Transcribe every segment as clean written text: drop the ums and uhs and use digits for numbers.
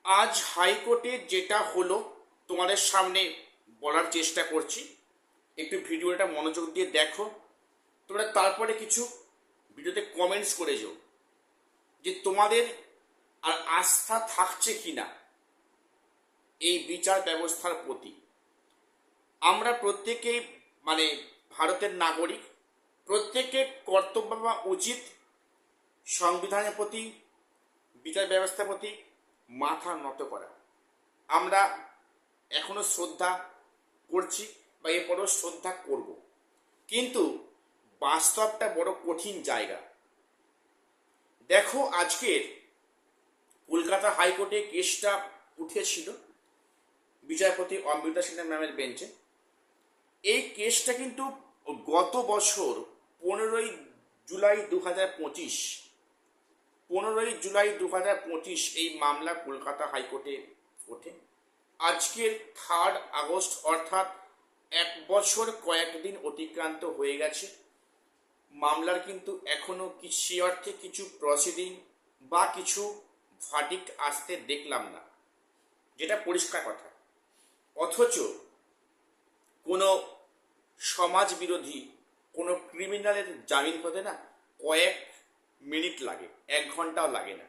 আজ হাইকোর্টে যেটা হলো তোমাদের সামনে বলার চেষ্টা করছি। একটু ভিডিওটা মনোযোগ দিয়ে দেখো। তোমরা তারপরে কিছু ভিডিওতে কমেন্টস করে যাও যে তোমাদের আর আস্থা থাকছে কিনা এই বিচার ব্যবস্থার প্রতি। আমরা প্রত্যেকেই মানে ভারতের নাগরিক, প্রত্যেকের কর্তব্য বা উচিত সংবিধানের প্রতি, বিচার ব্যবস্থার প্রতি মাথা নত করা। আমরা এখনো শ্রদ্ধা করছি বা এরপরও শ্রদ্ধা করব, কিন্তু বাস্তবটা বড় কঠিন জায়গা। দেখো, আজকের কলকাতা হাইকোর্টে কেসটা উঠেছিল বিচারপতি অমৃতা সিনহা ম্যামের বেঞ্চে। এই কেসটা কিন্তু গত বছর 15ই জুলাই 2025, 15ই জুলাই 2025 এই মামলা কলকাতা হাইকোর্টে ওঠে। আজকের 3 আগস্ট, অর্থাৎ 1 বছর কয়েকদিন অতিক্রান্ত হয়ে গেছে। মামলার কিন্তু এখনো সে অর্থে কিছু প্রসিডিং বা কিছু ভার্ডিক্ট আসতে দেখলাম না, যেটা পরিষ্কার কথা। অথচ কোনো সমাজ বিরোধী কোনো ক্রিমিনালের জামিন হতে না কয়েক মিনিট লাগে, 1 ঘন্টাও লাগে না।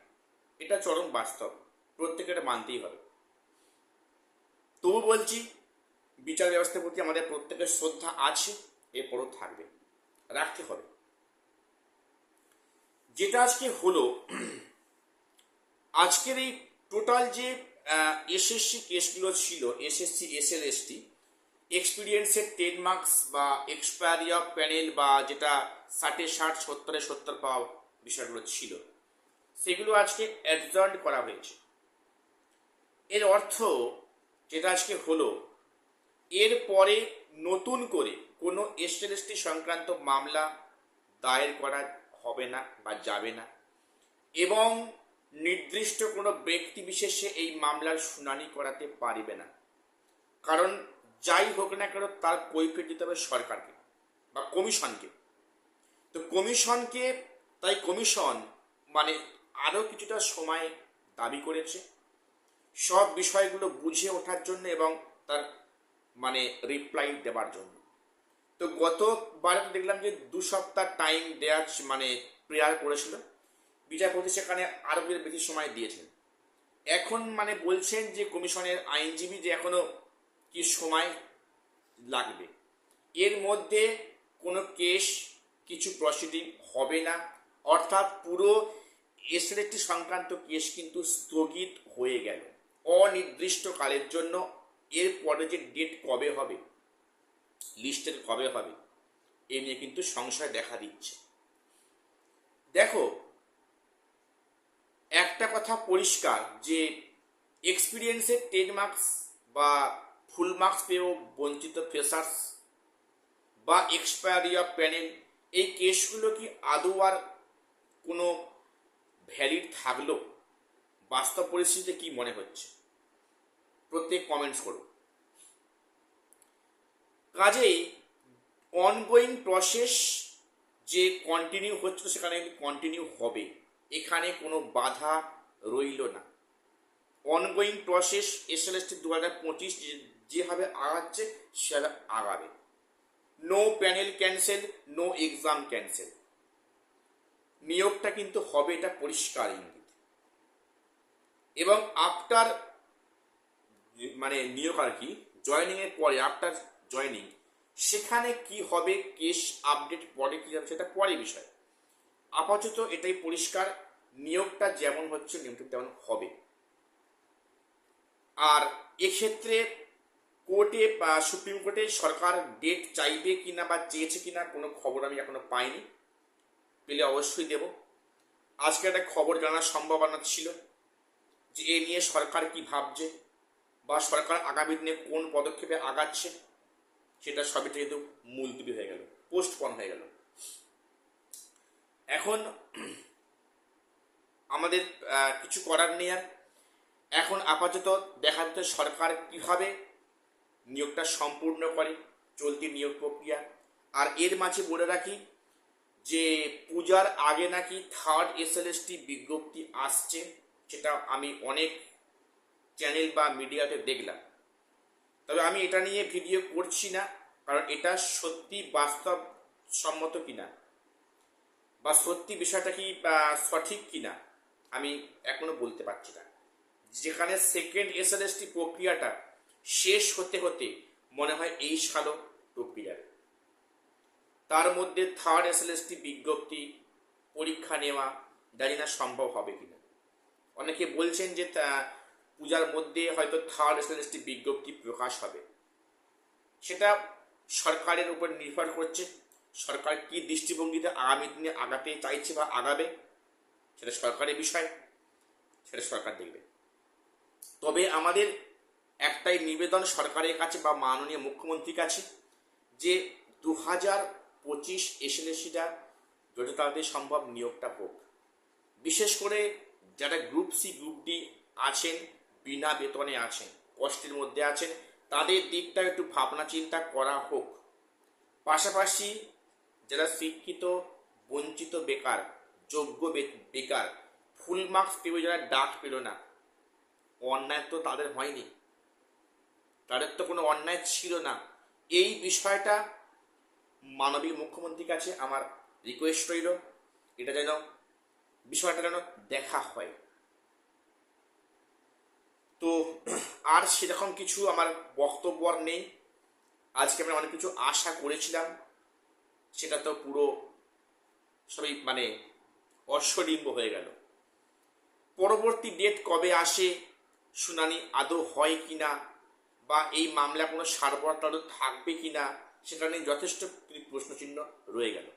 এটা চরম বাস্তব, প্রত্যেকের মানতেই হবে। তবু বলছি, বিচার ব্যবস্থার প্রতি আমাদের প্রত্যেকের শ্রদ্ধা আছে, এরপরও থাকবে, রাখতে হবে। যেটা আজকে হলো, আজকের এই টোটাল যে এসএসসি কেসগুলো ছিল, এসএসসি এসএলএসটি, এক্সপিরিয়েন্সের 10 মার্কস বা এক্সপায়ারি অফ প্যানেল বা যেটা 60-60, 70-70 পাওয়া বিষয়গুলো ছিল, সেগুলো আজকে অ্যাডজার্ন করা হয়েছে। এর অর্থ যেটা আজকে হলো, এরপরে নতুন করে কোনো এসএলএসটি সংক্রান্ত মামলা দায়ের করা হবে না বা যাবে না, এবং নির্দিষ্ট কোনো ব্যক্তি বিশেষে এই মামলার শুনানি করাতে পারবে না। কারণ যাই হোক না কেন, তার কৈফিয়ত দিতে হবে সরকারকে বা কমিশনকে। তো কমিশনকে, তাই কমিশন মানে আরও কিছুটা সময় দাবি করেছে সব বিষয়গুলো বুঝে ওঠার জন্য এবং তার মানে রিপ্লাই দেওয়ার জন্য। তো গতবার দেখলাম যে 2 সপ্তাহ টাইম দেওয়ার মানে প্রেয়ার করেছিল বিচারপতি, সেখানে আরও বেশি সময় দিয়েছেন। এখন মানে বলছেন যে কমিশনের আইনজীবী যে এখনো কি সময় লাগবে, এর মধ্যে কোনো কেস, কিছু প্রসিডিং হবে না। অর্থাৎ পুরো এসএলএসটি সংক্রান্ত কেস কিন্তু স্থগিত হয়ে গেল অনির্দিষ্টকালের জন্য। এরপরে যে ডেট কবে হবে, লিস্টের কবে হবে, এ নিয়ে কিন্তু সংশয় দেখা দিচ্ছে। দেখো, একটা কথা পরিষ্কার যে এক্সপিরিয়েন্সের 10 মার্কস বা ফুল মার্কস পেয়েও বঞ্চিত ফ্রেশার্স বা এক্সপায়ারি অফ প্যানেল, এই কেসগুলো কি আদৌ আর কোনো ভ্যালিড থাকলো? বাস্তব পরিস্থিতিতে কি মনে হচ্ছে? প্রত্যেক কমেন্টস করো। কাজেই অনগোয়িং প্রসেস যে কন্টিনিউ হচ্ছিল, সেখানে কন্টিনিউ হবে, এখানে কোনো বাধা রইল না। অনগোয়িং প্রসেস এসএলএসটি 2025 যেভাবে আগাচ্ছে সেভাবে আগাবে। No panel cancel, no exam cancel. নিয়োগটা কিন্তু হবে, এটা পরিষ্কার ইঙ্গিত। এবং আফটার মানে নিয়োগ আর কি, জয়নিং এর পরে, আফটার জয়নিং, সেখানে কি হবে, কেস আপডেট পরে কি হবে, সেটা পরে বিষয়। আপাতত এটাই পরিষ্কার, নিয়োগটা যেমন হচ্ছে নিয়োগটা তেমন হবে। আর এক্ষেত্রে কোর্টে বা সুপ্রিম কোর্টে সরকার ডেট চাইবে কিনা বা চেয়েছে কিনা কোনো খবর আমি এখনো পাইনি, পেলে অবশ্যই দেব। আজকে একটা খবর জানার সম্ভাবনা ছিল যে এ নিয়ে সরকার কি ভাবছে বা সরকার আগামী দিনে কোন পদক্ষেপে আগাচ্ছে, সেটা সবই যেহেতু মুলতবি হয়ে গেল, পোস্টপন হয়ে গেল। এখন আমাদের কিছু করার নেই আর। এখন আপাতত দেখা যাচ্ছে সরকার কিভাবে নিয়োগটা সম্পূর্ণ করে, চলতি নিয়োগ প্রক্রিয়া। আর এর মাঝে বলে রাখি যে পূজার আগে নাকি 3rd এসএলএসটি বিজ্ঞপ্তি আসছে, সেটা আমি অনেক চ্যানেল বা মিডিয়াতে দেখলাম। তবে আমি এটা নিয়ে ভিডিও করছি না, কারণ এটা সত্যি বাস্তবসম্মত কিনা বা সত্যি বিষয়টা কি সঠিক কিনা আমি এখনো বলতে পারছি না। যেখানে সেকেন্ড এসএলএসটি প্রক্রিয়াটা শেষ হতে হতে মনে হয় এই সালও প্রক্রিয়ার, তার মধ্যে থার্ড এসএলএসটি বিজ্ঞপ্তি পরীক্ষা নেওয়া জানি না সম্ভব হবে কিনা। অনেকে বলছেন যে পূজার মধ্যে হয়তো থার্ড এসএলএসটি বিজ্ঞপ্তি প্রকাশ হবে। সেটা সরকারের উপর নির্ভর করছে, সরকার কি দৃষ্টিভঙ্গিতে আগামী দিনে আগাতে চাইছে বা আগাবে, সেটা সরকারের বিষয়, সেটা সরকার দেখবে। তবে আমাদের একটাই নিবেদন সরকারের কাছে বা মাননীয় মুখ্যমন্ত্রীর কাছে, যে 2025 এসএলএসিটা যত তাড়াতাড়ি সম্ভব নিয়োগটা হোক। বিশেষ করে যারা গ্রুপ সি গ্রুপ ডি আছেন, বিনা বেতনে আছেন, কষ্টের মধ্যে আছেন, তাদের দিকটা একটু ভাবনা চিন্তা করা হোক। পাশাপাশি যারা শিক্ষিত বঞ্চিত বেকার, যোগ্য বেকার, ফুল মার্কস পেয়ে যারা ডাক পেল না, অন্যায় তো তাদের হয়নি, তাদের তো কোনো অন্যায় ছিল না। এই বিষয়টা মাননীয় মুখ্যমন্ত্রীর কাছে আমার রিকোয়েস্ট রইল, এটা যেন বিষয়টা যেন দেখা হয়। তো আর সেরকম কিছু আমার বক্তব্য আর নেই। আজকে আমরা অনেক কিছু আশা করেছিলাম, সেটা তো পুরো সবই অশ্বডিম্ব হয়ে গেল। পরবর্তী ডেট কবে আসে, শুনানি আদৌ হয় কিনা, বা এই মামলা কোনো সারবরাহ থাকবে কিনা, সেটা নিয়ে যথেষ্ট প্রশ্নচিহ্ন রয়ে গেল।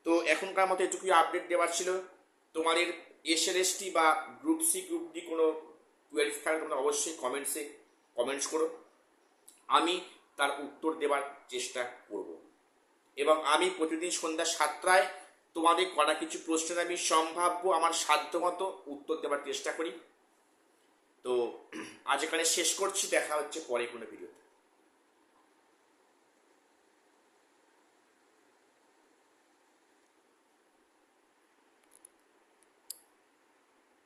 তো এখনকার মতো এটুকুই আপডেট দেওয়ার ছিল। তোমাদের এসএলএসটি বা গ্রুপ সি গ্রুপ ডি কোনো কোয়ারিজ থাকলে তোমরা অবশ্যই কমেন্টস করো, আমি তার উত্তর দেওয়ার চেষ্টা করব। এবং আমি প্রতিদিন সন্ধ্যা 7টায় তোমাদের করা কিছু প্রশ্নের আমি সম্ভাব্য আমার সাধ্যমতো উত্তর দেওয়ার চেষ্টা করি। তো আজ এখানে শেষ করছি, দেখা হচ্ছে পরে কোনো ভিডিও।